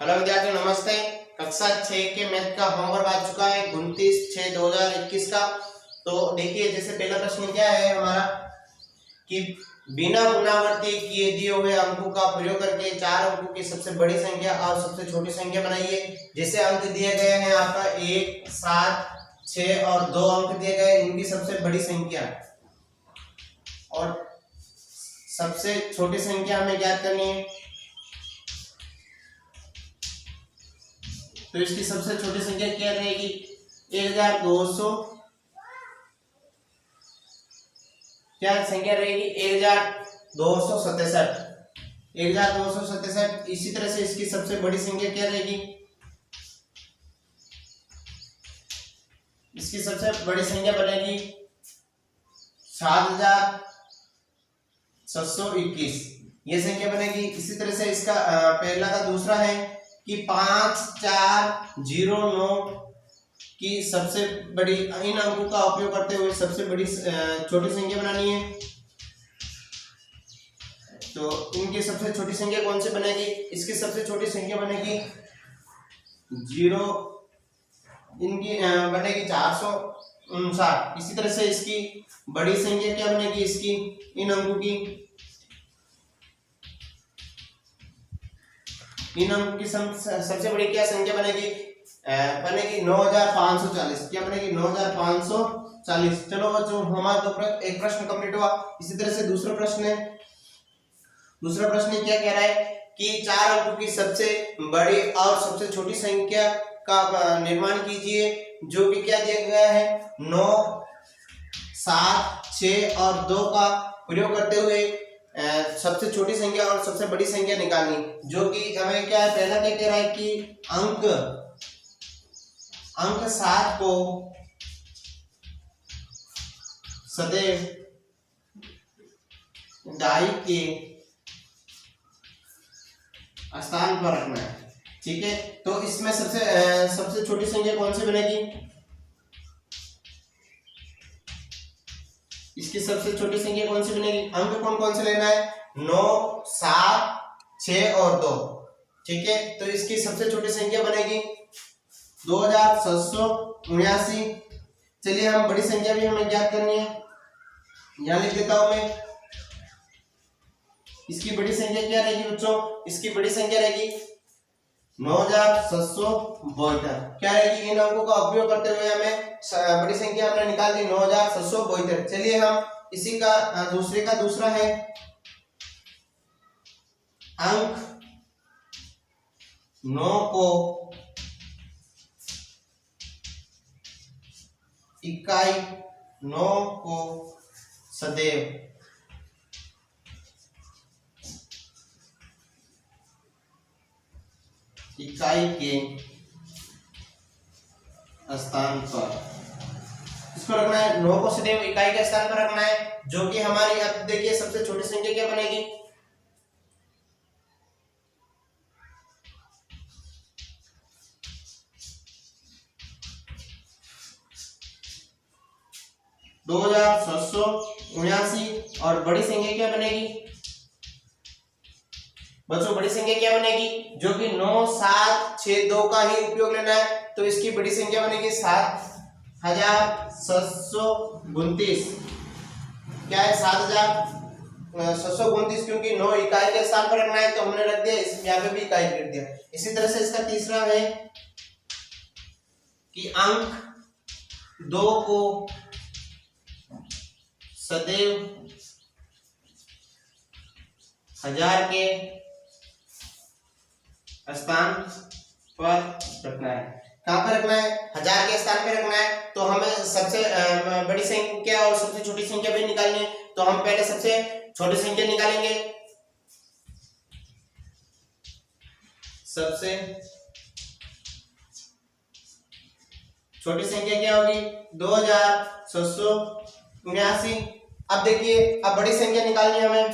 Hello विद्यार्थियों, नमस्ते। कक्षा 6 के मैथ का होमवर्क आ चुका है 29/6/2021 का। तो देखिए, जैसे पहला प्रश्न क्या है हमारा कि बिना पुनरावृत्ति किए दिए हुए अंकों का प्रयोग करके 4 अंकों की सबसे बड़ी संख्या और सबसे छोटी संख्या बनाइए। जैसे अंक दिए गए हैं आपका 1, 7, 6 और 2 अंक दिए गए, इनकी सबसे बड़ी संख्या और सबसे छोटी संख्या हमें ज्ञात करनी है। तो इसकी सबसे छोटी संख्या क्या रहेगी? 1200 क्या संख्या रहेगी? 1267। 1267। इसी तरह से इसकी सबसे बड़ी संख्या क्या रहेगी? इसकी सबसे बड़ी संख्या बनेगी 7721, ये संख्या बनेगी। इसी तरह से इसका पहला का दूसरा है कि 5409 की सबसे बड़ी, इन अंकों का उपयोग करते हुए सबसे बड़ी छोटी संख्या बनानी है। तो इनकी सबसे छोटी संख्या कौन सी बनेगी? इसकी सबसे छोटी संख्या बनेगी 0, इनकी बनेगी 459। इसी तरह से इसकी बड़ी संख्या क्या बनेगी? इसकी इन अंकों की, इन अंकों की सबसे बड़ी क्या संख्या बनेगी? बनेगी 9540। क्या बनेगी? 9540। चलो बच्चों, हमारा तो एक प्रश्न कंप्लीट हुआ। इसी तरह से दूसरा प्रश्न है। दूसरा प्रश्न क्या कह रहा है कि 4 अंकों की सबसे बड़ी और सबसे छोटी संख्या का निर्माण कीजिए, जो कि क्या दिया गया है? 9, 7, 6 और 2 का प्रयोग करते हुए सबसे छोटी संख्या और सबसे बड़ी संख्या निकालनी, जो कि हमें क्या है? पहला क्या कह रहा है कि अंक 7 को सदैव डाई के स्थान पर रखना है। ठीक है, तो इसमें सबसे छोटी संख्या कौन सी बनेगी? इसकी सबसे छोटी संख्या कौन सी बनेगी? अंक कौन कौन से लेना है? 9, 7, 6 और 2। ठीक है, तो इसकी सबसे छोटी संख्या बनेगी 2779। चलिए, हम बड़ी संख्या भी हमें ज्ञात करनी है, यहां लिख देता हूं मैं। इसकी बड़ी संख्या क्या रहेगी बच्चों? इसकी बड़ी संख्या रहेगी 9772। क्या रहेगी? इन अंकों का उपयोग करते हुए हमें बड़ी संख्या हमने निकाल दी 9772। चलिए, हम इसी का दूसरे का दूसरा है अंक 9 को इकाई 9 को सदैव इकाई के स्थान पर, इसको रखना है 9 को सदैव इकाई के स्थान पर रखना है, जो कि हमारी, अब देखिए, सबसे छोटी संख्या क्या बनेगी? दो 2779। और बड़ी संख्या क्या बनेगी बच्चों? बड़ी संख्या क्या बनेगी? जो कि 9, 7, 6, 2 का ही उपयोग लेना है। तो इसकी बड़ी संख्या बनेगी 7729। क्या है? 7729, क्योंकि 9 इकाई के स्थान पर रखना है तो हमने रख दिया, इस यहाँ पे भी इकाई लिख दिया। इसी तरह से इसका तीसरा है कि अंक 2 को सदैव 1000 के स्थान पर रखना है। कहां पर रखना है? 1000 के स्थान पर रखना है। तो हमें सबसे बड़ी संख्या और सबसे छोटी संख्या भी निकालनी है। तो हम पहले सबसे छोटी संख्या निकालेंगे। सबसे छोटी संख्या क्या होगी? 2779। अब देखिए, अब बड़ी संख्या निकालनी है हमें,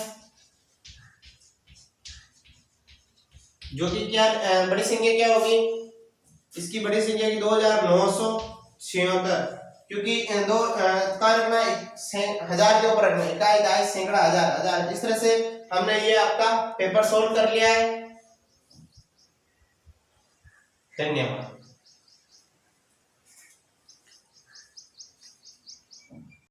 जो कि क्या बड़ी संख्या क्या होगी? इसकी बड़ी संख्या की 2976, क्योंकि दो का रखना 1000 के ऊपर रखना है, इकाई, दाई, सैकड़ा, हजार। इस तरह से हमने ये आपका पेपर सोल्व कर लिया है। धन्यवाद।